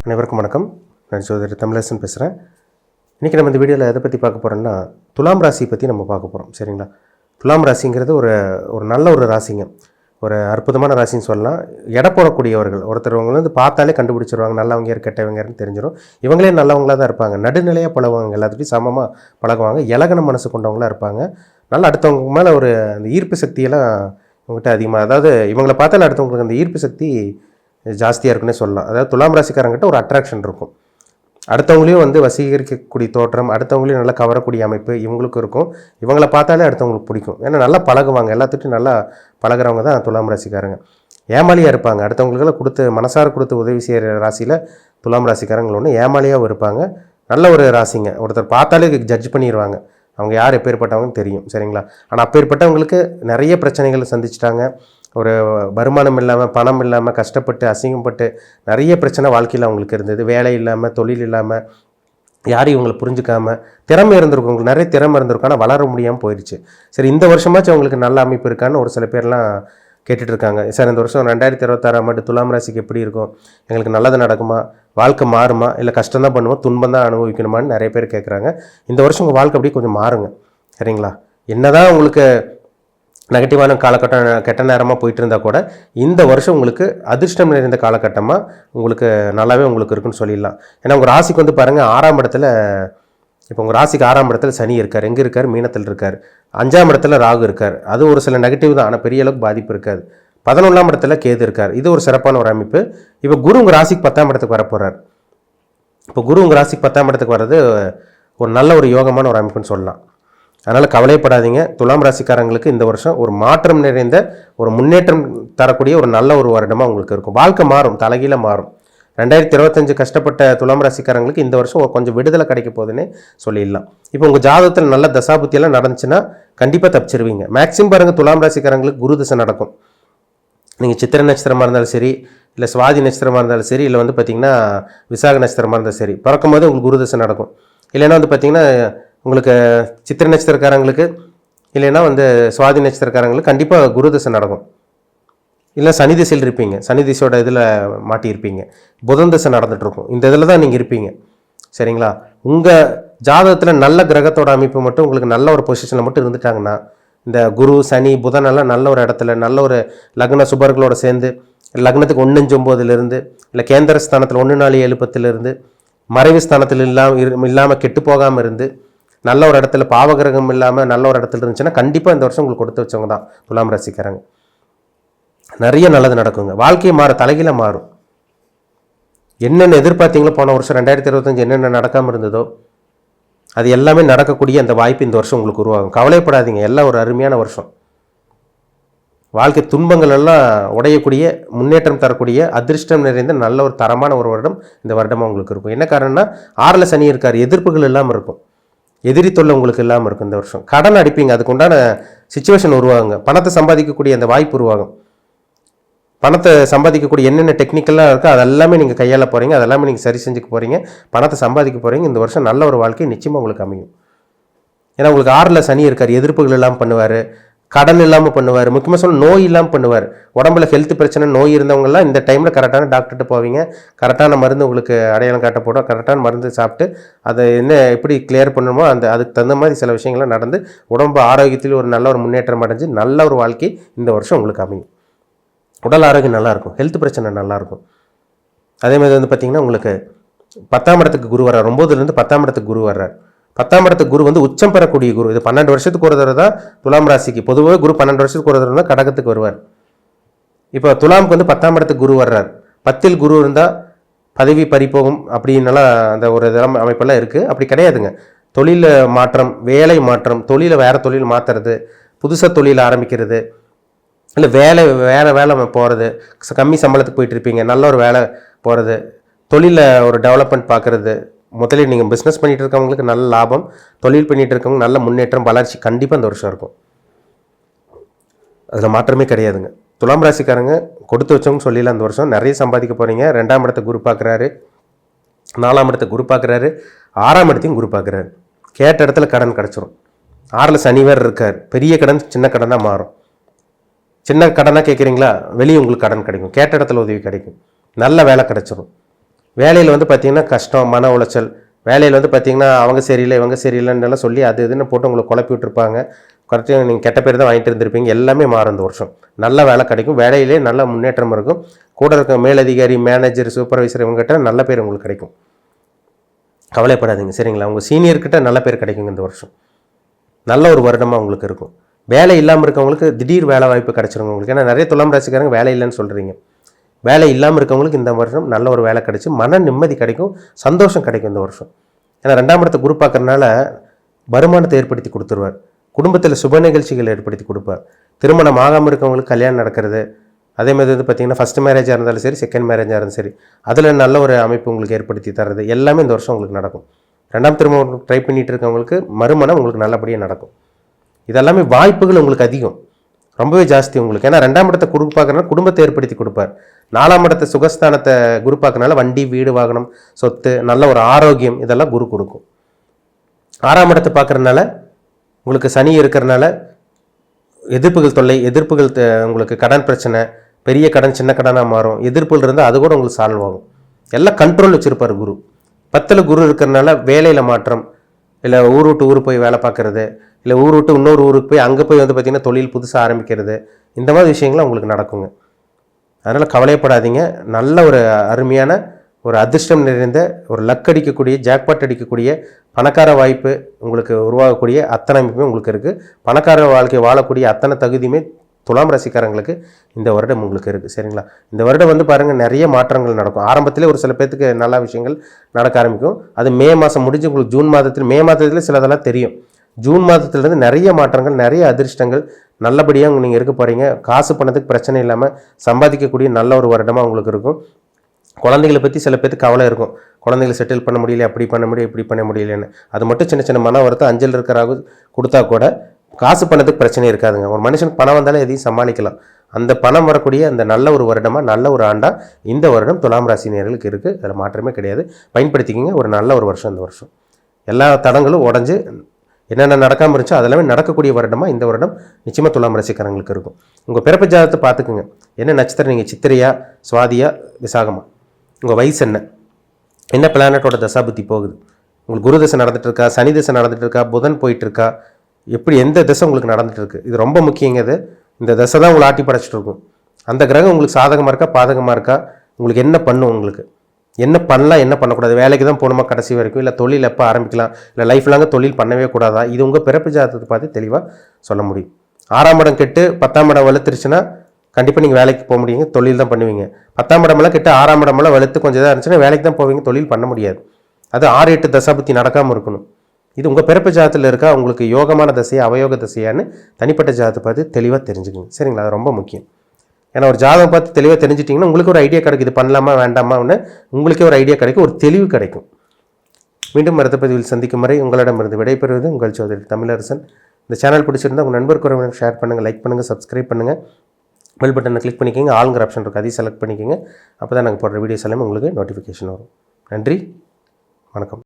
அனைவருக்கும் வணக்கம். நான் ஜோதிடர் தமிழரசன் பேசுகிறேன். இன்றைக்கி நம்ம இந்த வீடியோவில் எதை பற்றி பார்க்க போகிறோம்னா, துலாம் ராசியை பற்றி நம்ம பார்க்க போகிறோம். சரிங்களா? துலாம் ராசிங்கிறது ஒரு நல்ல ஒரு ராசிங்க. ஒரு அற்புதமான ராசின்னு சொல்லலாம். எடை போடக்கூடியவர்கள் ஒருத்தர் வந்து பார்த்தாலே கண்டுபிடிச்சிருவாங்க, நல்லவங்க யார் கெட்டவங்கன்னு தெரிஞ்சிடும். இவங்களே நல்லவங்களாக தான் இருப்பாங்க. நடுநிலையாக பழகுவாங்க, எல்லாத்துட்டையும் சமமாக பழகுவாங்க. இலகன மனசு கொண்டவங்களாக இருப்பாங்க. நல்லா அடுத்தவங்க மேலே ஒரு அந்த ஈர்ப்பு சக்தியெல்லாம் இவங்ககிட்ட அதிகமாக, அதாவது இவங்களை பார்த்தாலே அடுத்தவங்களுக்கு அந்த ஈர்ப்பு சக்தி ஜாஸ்தியாக இருக்குன்னே சொல்லலாம். அதாவது துலாம் ராசிக்காரங்கிட்ட ஒரு அட்ராக்ஷன் இருக்கும். அடுத்தவங்களையும் வந்து வசீகரிக்கக்கூடிய தோற்றம், அடுத்தவங்களையும் நல்லா கவரக்கூடிய அமைப்பு இவங்களுக்கும் இருக்கும். இவங்களை பார்த்தாலே அடுத்தவங்களுக்கு பிடிக்கும். ஏன்னா நல்லா பழகுவாங்க, எல்லாத்துட்டையும் நல்லா பழகிறவங்க தான் துலாம் ராசிக்காரங்க. ஏமாளியாக இருப்பாங்க, அடுத்தவங்களுக்கெல்லாம் கொடுத்து மனசார கொடுத்து உதவி செய்கிற ராசியில் துலாம் ராசிக்காரங்கள் ஒன்று ஏமாளியாகவும் இருப்பாங்க. நல்ல ஒரு ராசிங்க. ஒருத்தர் பார்த்தாலே ஜட்ஜ் பண்ணிடுவாங்க, அவங்க யார் எப்பேற்பட்டவங்கன்னு தெரியும். சரிங்களா? ஆனால் அப்பேற்பட்டவங்களுக்கு நிறைய பிரச்சனைகள் சந்திச்சிட்டாங்க. ஒரு வருமானம் இல்லாமல், பணம் இல்லாமல், கஷ்டப்பட்டு அசிங்கப்பட்டு நிறைய பிரச்சனை வாழ்க்கையில் அவங்களுக்கு இருந்தது. வேலை இல்லாமல், தொழில் இல்லாமல், யாரையும் இவங்களை புரிஞ்சுக்காமல், திறமை இருந்திருக்கும், உங்களுக்கு நிறைய திறமை இருந்திருக்கும், ஆனால் வளர முடியாமல் போயிடுச்சு. சரி, இந்த வருஷமாச்சும் அவங்களுக்கு நல்ல அமைப்பு இருக்கான்னு ஒரு சில பேர்லாம் கேட்டுட்டு இருக்காங்க. சார், இந்த வருஷம் 2026 ஆண்டு துலாம் ராசிக்கு எப்படி இருக்கும், எங்களுக்கு நல்லது நடக்குமா, வாழ்க்கை மாறுமா, இல்லை கஷ்டம் தான் பண்ணுவோம், துன்பம் தான் அனுபவிக்கணுமான்னு நிறைய பேர் கேட்குறாங்க. இந்த வருஷம் உங்கள் வாழ்க்கை அப்படியே கொஞ்சம் மாறுங்க. சரிங்களா? என்னதான் உங்களுக்கு நெகட்டிவான காலகட்டம், கெட்ட நேரமாக போயிட்டு இருந்தால் கூட இந்த வருஷம் உங்களுக்கு அதிர்ஷ்டம் நிறைந்த காலகட்டமாக உங்களுக்கு நல்லாவே உங்களுக்கு இருக்குன்னு சொல்லிடலாம். ஏன்னா உங்கள் ராசிக்கு வந்து பாருங்கள், 6ஆம் இடத்துல, இப்போ உங்கள் ராசிக்கு 6ஆம் இடத்துல சனி இருக்கார். எங்கே இருக்கார்? மீனத்தில் இருக்கார். 5ஆம் இடத்துல ராகு இருக்கார். அது ஒரு சில நெகட்டிவ் தான், ஆனால் பெரிய அளவுக்கு பாதிப்பு இருக்காது. 11ஆம் இடத்துல கேது இருக்கார். இது ஒரு சிறப்பான ஒரு அமைப்பு. இப்போ குரு உங்கள் ராசிக்கு 10ஆம் இடத்துக்கு வரப்போகிறார். இப்போ குரு உங்கள் ராசிக்கு 10ஆம் இடத்துக்கு வர்றது ஒரு நல்ல ஒரு யோகமான ஒரு அமைப்புன்னு சொல்லலாம். அதனால் கவலைப்படாதீங்க. துலாம் ராசிக்காரங்களுக்கு இந்த வருஷம் ஒரு மாற்றம் நிறைந்த, ஒரு முன்னேற்றம் தரக்கூடிய ஒரு நல்ல ஒரு வருடமாக உங்களுக்கு இருக்கும். வாழ்க்கை மாறும், தலைகீழ மாறும். 2025 கஷ்டப்பட்ட துலாம் ராசிக்காரங்களுக்கு இந்த வருஷம் கொஞ்சம் விடுதலை கிடைக்க போகுதுன்னு சொல்லிடலாம். இப்போ உங்கள் ஜாதகத்தில் நல்ல தசாபுத்தியெல்லாம் நடந்துச்சுன்னா கண்டிப்பாக தப்பிச்சிருவீங்க. மேக்ஸிமம் பாருங்கள், துலாம் ராசிக்காரங்களுக்கு குரு தசை நடக்கும். நீங்கள் சித்திரை நட்சத்திரமாக இருந்தாலும் சரி, இல்லை சுவாதி நட்சத்திரமாக இருந்தாலும் சரி, இல்லை வந்து பார்த்திங்கன்னா விசாக நட்சத்திரமாக இருந்தாலும் சரி, பிறக்கும் போது உங்களுக்கு குரு தசை நடக்கும். இல்லைன்னா வந்து பார்த்திங்கன்னா உங்களுக்கு சித்திரை நட்சத்திரக்காரங்களுக்கு, இல்லைன்னா வந்து சுவாதி நட்சத்திரக்காரங்களுக்கு கண்டிப்பாக குரு தசை நடக்கும். இல்லை சனி திசையில் இருப்பீங்க, சனி திசையோட இதில் மாட்டியிருப்பீங்க. புதன் தசை நடந்துகிட்ருக்கும். இந்த இதில் தான் நீங்கள் இருப்பீங்க. சரிங்களா? உங்கள் ஜாதகத்தில் நல்ல கிரகத்தோட அமைப்பு மட்டும் உங்களுக்கு நல்ல ஒரு பொசிஷனில் மட்டும் இருந்துட்டாங்கன்னா, இந்த குரு சனி புதன் எல்லாம் நல்ல ஒரு இடத்துல, நல்ல ஒரு லக்ன சுபர்களோட சேர்ந்து, லக்னத்துக்கு 1-9 இல்லை கேந்திர ஸ்தானத்தில் 1-4-7 மறைவு ஸ்தானத்தில் இல்லாமல் கெட்டு போகாமல் இருந்து, நல்ல ஒரு இடத்துல பாவகிரகம் இல்லாமல் நல்ல ஒரு இடத்துல இருந்துச்சுன்னா கண்டிப்பாக இந்த வருஷம் உங்களுக்கு கொடுத்து வச்சவங்க தான் துலாம் ராசிக்காரங்க. நிறைய நல்லது நடக்குங்க. வாழ்க்கையை தலைகீழ மாறும். என்னென்ன எதிர்பார்த்தீங்களோ போன வருஷம் 2025 என்னென்ன நடக்காமல் இருந்ததோ அது எல்லாமே நடக்கக்கூடிய அந்த வாய்ப்பு இந்த வருஷம் உங்களுக்கு உருவாகும். கவலைப்படாதீங்க, எல்லாம் ஒரு அருமையான வருஷம். வாழ்க்கை துன்பங்கள் எல்லாம் உடையக்கூடிய, முன்னேற்றம் தரக்கூடிய, அதிர்ஷ்டம் நிறைந்த நல்ல ஒரு தரமான ஒரு வருடம் இந்த வருடமாக உங்களுக்கு இருக்கும். என்ன காரணம்னா 6ல் சனி இருக்கார். எதிர்ப்புகள் இல்லாமல் இருக்கும், எதிரி தொல்லை உங்களுக்கு இல்லாமல் இருக்கும். இந்த வருஷம் கடன் அடிப்பீங்க, அதுக்கு உண்டான சிச்சுவேஷன் உருவாகுங்க. பணத்தை சம்பாதிக்கக்கூடிய அந்த வாய்ப்பு உருவாகும். பணத்தை சம்பாதிக்கக்கூடிய என்னென்ன டெக்னிக்கலாக இருக்கோ அதெல்லாமே நீங்கள் கையாள போகிறீங்க, அதெல்லாமே நீங்கள் சரி செஞ்சுக்க போகிறீங்க, பணத்தை சம்பாதிக்க போகிறீங்க. இந்த வருஷம் நல்ல ஒரு வாழ்க்கை நிச்சயமாக உங்களுக்கு அமையும். ஏன்னா உங்களுக்கு 6ல் சனி இருக்கார். எதிர்ப்புகள் இல்லாமல் பண்ணுவார், கடன் இல்லாமல் பண்ணுவார், முக்கியமாக சொல்ல நோய் இல்லாமல் பண்ணுவார். உடம்புல ஹெல்த் பிரச்சனை, நோய் இருந்தவங்கலாம் இந்த டைமில் கரெக்டான டாக்டர்கிட்ட போவீங்க. கரெக்டான மருந்து உங்களுக்கு அடையாளம் காட்ட போடும். கரெக்டான மருந்து சாப்பிட்டு அதை எப்படி கிளியர் பண்ணணுமோ அதுக்கு தகுந்த மாதிரி சில விஷயங்கள்லாம் நடந்து உடம்பு ஆரோக்கியத்தில் ஒரு நல்ல ஒரு முன்னேற்றம் அடைஞ்சு நல்ல ஒரு வாழ்க்கை இந்த வருஷம் உங்களுக்கு அமையும். உடல் ஆரோக்கியம் நல்லாயிருக்கும், ஹெல்த் பிரச்சனை நல்லாயிருக்கும். அதேமாதிரி வந்து பார்த்திங்கன்னா உங்களுக்கு 10ஆம் இடத்துக்கு குரு வர்றார். 9லேருந்து 10ஆம் இடத்துக்கு குரு வர்றார். 10ஆம் இடத்துக்கு குரு வந்து உச்சம் பெறக்கூடிய குரு. இது 12 வருஷத்துக்கு ஒரு தடவை தான் துலாம் ராசிக்கு. பொதுவாக குரு 12 வருஷத்துக்கு ஒரு தடவை தான் கடகத்துக்கு வருவார். இப்போ துலாமுக்கு வந்து 10ஆம் இடத்துக்கு குரு வர்றார். 10ல் குரு இருந்தால் பதவி பறிப்போகும் அப்படின்னலாம் அந்த ஒரு இதெல்லாம் அமைப்பெல்லாம் இருக்குது. அப்படி கிடையாதுங்க. தொழில் மாற்றம், வேலை மாற்றம், தொழிலை வேறு தொழில் மாற்றுறது, புதுசாக தொழில் ஆரம்பிக்கிறது, இல்லை வேலை போகிறது, கம்மி சம்பளத்துக்கு போயிட்டு இருப்பீங்க, நல்ல ஒரு வேலை போகிறது, தொழிலில் ஒரு டெவலப்மெண்ட் பார்க்குறது, முதலில் நீங்கள் பிஸ்னஸ் பண்ணிகிட்டு இருக்கவங்களுக்கு நல்ல லாபம், தொழில் பண்ணிகிட்டு இருக்கவங்க நல்ல முன்னேற்றம், வளர்ச்சி கண்டிப்பாக இந்த வருஷம் இருக்கும். அதில் மாற்றமே கிடையாதுங்க. துலாம் ராசிக்காரங்க கொடுத்து வச்சவங்க சொல்லிடலாம். இந்த வருஷம் நிறைய சம்பாதிக்க போகிறீங்க. 2ஆம் இடத்தை குரு பார்க்குறாரு, 4ஆம் இடத்தை குரு பார்க்குறாரு, 6ஆம் இடத்தையும் குரு பார்க்குறாரு. கேட்ட இடத்துல கடன் கிடச்சிரும். 6ல் சனி வேறு இருக்கார். பெரிய கடன் சின்ன கடன் தான் மாறும். சின்ன கடனாக கேட்குறீங்களா, வெளியே உங்களுக்கு கடன் கிடைக்கும். கேட்ட இடத்துல உதவி கிடைக்கும். நல்ல வேலை கிடச்சிரும். வேலையில் வந்து பார்த்திங்கன்னா கஷ்டம், மன உளைச்சல். வேலையில் வந்து பார்த்திங்கன்னா அவங்க சரியில்லை இவங்க சரியில்லைன்னெல்லாம் சொல்லி அது இதுன்னு போட்டு உங்களை குழப்பி விட்டுருப்பாங்க. கரெக்டாக நீங்கள் கெட்ட பேர் தான் வாங்கிட்டு இருந்திருப்பீங்க. எல்லாமே மாறும் இந்த வருஷம். நல்ல வேலை கிடைக்கும், வேலையிலே நல்ல முன்னேற்றம் இருக்கும். கூட இருக்க மேலதிகாரி, மேனேஜர், சூப்பர்வைசர் இவங்ககிட்ட நல்ல பேர் உங்களுக்கு கிடைக்கும். கவலைப்படாதீங்க சரிங்களா. உங்கள் சீனியர்கிட்ட நல்ல பேர் கிடைக்குங்க இந்த வருஷம். நல்ல ஒரு வருடமாக உங்களுக்கு இருக்கும். வேலை இல்லாமல் இருக்கவங்களுக்கு திடீர் வேலை வாய்ப்பு கிடைச்சிருங்க உங்களுக்கு. ஏன்னா நிறைய துலாம் ராசிக்காரங்க வேலை இல்லைன்னு சொல்கிறீங்க. வேலை இல்லாமல் இருக்கவங்களுக்கு இந்த வருஷம் நல்ல ஒரு வேலை கிடைச்சி மன நிம்மதி கிடைக்கும், சந்தோஷம் கிடைக்கும் இந்த வருஷம். ஏன்னா 2ஆம் இடத்தை குரு பார்க்கறதுனால வருமானத்தை ஏற்படுத்தி கொடுத்துருவார். குடும்பத்தில் சுப நிகழ்ச்சிகள் ஏற்படுத்தி கொடுப்பார். திருமணம் ஆகாமல் இருக்கவங்களுக்கு கல்யாணம் நடக்கிறது. அதேமாதிரி வந்து பார்த்திங்கன்னா ஃபஸ்ட் மேரேஜாக இருந்தாலும் சரி, செகண்ட் மேரேஜாக இருந்தாலும் சரி, அதில் நல்ல ஒரு அமைப்பு உங்களுக்கு ஏற்படுத்தி தர்றது எல்லாமே இந்த வருஷம் உங்களுக்கு நடக்கும். 2ஆம் திருமணம் ட்ரை பண்ணிகிட்டு இருக்கவங்களுக்கு மறுமணம் உங்களுக்கு நல்லபடியாக நடக்கும். இதெல்லாமே வாய்ப்புகள் உங்களுக்கு அதிகம், ரொம்பவே ஜாஸ்தி உங்களுக்கு. ஏன்னா 2ஆம் இடத்தை குரு பார்க்கறனால குடும்பத்தை ஏற்படுத்தி கொடுப்பார். 4ஆம் இடத்தை சுகஸ்தானத்தை குரு பார்க்கறனால வண்டி, வீடு, வாகனம், சொத்து, நல்ல ஒரு ஆரோக்கியம் இதெல்லாம் குரு கொடுக்கும். 6ஆம் இடத்தை பார்க்கறதுனால உங்களுக்கு சனி இருக்கிறனால எதிர்ப்புகள் தொல்லை, எதிர்ப்புகள், உங்களுக்கு கடன் பிரச்சனை, பெரிய கடன் சின்ன கடனாக மாறும். எதிர்ப்புகள் இருந்தால் அது கூட உங்களுக்கு சால்வ் ஆகும். எல்லாம் கண்ட்ரோல் வச்சுருப்பார் குரு. 10ல் குரு இருக்கிறனால வேலையில் மாற்றம், இல்லை ஊர் விட்டு ஊர் போய் வேலை பார்க்குறது, இல்லை ஊர் விட்டு இன்னொரு ஊருக்கு போய் அங்கே போய் வந்து பார்த்திங்கன்னா தொழில் புதுசாக ஆரம்பிக்கிறது, இந்த மாதிரி விஷயங்கள்லாம் உங்களுக்கு நடக்குங்க. அதனால் கவலைப்படாதீங்க. நல்ல ஒரு அருமையான ஒரு அதிர்ஷ்டம் நிறைந்த ஒரு லக் அடிக்கக்கூடிய, ஜாக்பாட் அடிக்கக்கூடிய பணக்கார வாய்ப்பு உங்களுக்கு உருவாகக்கூடிய அத்தனை அமைப்புமே உங்களுக்கு இருக்குது. பணக்கார வாழ்க்கை வாழக்கூடிய அத்தனை தகுதியுமே துலாம் ராசிக்காரங்களுக்கு இந்த வருடம் உங்களுக்கு இருக்குது சரிங்களா. இந்த வருடம் வந்து பாருங்கள் நிறைய மாற்றங்கள் நடக்கும். ஆரம்பத்திலே ஒரு சில பேர்த்துக்கு நல்ல விஷயங்கள் நடக்க ஆரம்பிக்கும். அது மே மாதம் முடிஞ்சு உங்களுக்கு ஜூன் மாதத்தில், மே மாதத்தில் சிலதெல்லாம் தெரியும். ஜூன் மாதத்துலேருந்து நிறைய மாற்றங்கள், நிறைய அதிர்ஷ்டங்கள் நல்லபடியாக நீங்கள் இருக்க போகிறீங்க. காசு பணத்துக்கு பிரச்சனை இல்லாமல் சம்பாதிக்கக்கூடிய நல்ல ஒரு வருடமாக உங்களுக்கு இருக்கும். குழந்தைகளை பற்றி சில பேருக்கு கவலை இருக்கும். குழந்தைகளை செட்டில் பண்ண முடியல, அப்படி பண்ண முடியும், இப்படி பண்ண முடியலன்னு. அது மட்டும் சின்ன சின்ன மன வருத்தம் 5ல் இருக்கிறாங்க கொடுத்தா கூட காசு பணத்துக்கு பிரச்சனை இருக்காதுங்க. ஒரு மனுஷனுக்கு பணம் வந்தாலே எதையும் சமாளிக்கலாம். அந்த பணம் வரக்கூடிய அந்த நல்ல ஒரு வருடமாக, நல்ல ஒரு ஆண்டாக இந்த வருடம் துலாம் ராசினியர்களுக்கு இருக்குது. அதில் மாற்றமே கிடையாது. பயன்படுத்திக்கிங்க. ஒரு நல்ல ஒரு வருஷம் இந்த வருஷம். எல்லா தடங்களும் உடஞ்சி என்னென்ன நடக்காமல் இருந்துச்சோ அதெல்லாமே நடக்கக்கூடிய வருடமாக இந்த வருடம் நிச்சயமாக துலாம் ராசிக்காரங்களுக்கு இருக்கும். உங்கள் பிறப்பு ஜாதகத்தை பார்த்துக்குங்க. என்ன நட்சத்திரம், நீங்கள் சித்திரையா, சுவாதியா, விசாகமா, உங்கள் வயசு என்ன, என்ன பிளானட்டோட தசாபுத்தி போகுது, உங்களுக்கு குரு தசை நடந்துட்டு இருக்கா, சனி தசை நடந்துட்டு இருக்கா, புதன் போயிட்டுருக்கா, எப்படி எந்த தசை உங்களுக்கு நடந்துட்டு இருக்கு, இது ரொம்ப முக்கியங்க. இது இந்த தசை தான் உங்களை ஆட்டி படைச்சிட்டு இருக்கும். அந்த கிரகம் உங்களுக்கு சாதகமாக இருக்கா, பாதகமாக இருக்கா, உங்களுக்கு என்ன பண்ணும், உங்களுக்கு என்ன பண்ணலாம், என்ன பண்ணக்கூடாது, வேலைக்கு தான் போகணுமா கடைசி வரைக்கும், இல்லை தொழில் எப்போ ஆரம்பிக்கலாம், இல்லை லைஃப் லாங்க தொழில் பண்ணவே கூடாதா, இது உங்கள் பிறப்பு ஜாதகத்தை பார்த்து தெளிவாக சொல்ல முடியும். 6ஆம் இடம் கெட்டு 10ஆம் இடம் வலுத்துருச்சுன்னா கண்டிப்பாக நீங்கள் வேலைக்கு போக முடியுங்க, தொழில் தான் பண்ணுவீங்க. 10ஆம் இடமெல்லாம் கெட்டு 6ஆம் இடமெல்லாம் வலுத்து கொஞ்சம் இதாக இருந்துச்சுன்னா வேலைக்கு தான் போவீங்க, தொழில் பண்ண முடியாது. அது 6-8 தசாபுத்தி நடக்காமல் இருக்கணும். இது உங்கள் பிறப்பு ஜாதத்தில் இருக்கா, உங்களுக்கு யோகமான தசையா அவயோக தசையான்னு தனிப்பட்ட ஜாதத்தை பார்த்து தெளிவாக தெரிஞ்சுக்கணும் சரிங்களா. அது ரொம்ப முக்கியம். ஏன்னா ஒரு ஜாதகம் பார்த்து தெளிவாக தெரிஞ்சிட்டிங்கன்னா உங்களுக்கு ஒரு ஐடியா கிடைக்கும், இது பண்ணலாமா வேண்டாமான்னு உங்களுக்கே ஒரு ஐடியா கிடைக்கும், ஒரு தெளிவு கிடைக்கும். மீண்டும் அடுத்த பதிவில் சந்திக்கும் வரை உங்களிடமிருந்து விடைபெறுவது உங்கள் சோதரி தமிழரசன். இந்த சேனல் பிடிச்சிருந்தால் உங்கள் நண்பருக்கு ஒரு ஷேர் பண்ணுங்கள், லைக் பண்ணுங்கள், சப்ஸ்கிரைப் பண்ணுங்கள், பெல் பட்டனை கிளிக் பண்ணிக்கோங்க, ஆளுங்கிற ஆப்ஷன் இருக்குது அதையும் செலக்ட் பண்ணிக்கோங்க. அப்போ தான் நாங்கள் போடுற வீடியோஸ் எல்லாமே உங்களுக்கு நோட்டிஃபிகேஷன் வரும். நன்றி, வணக்கம்.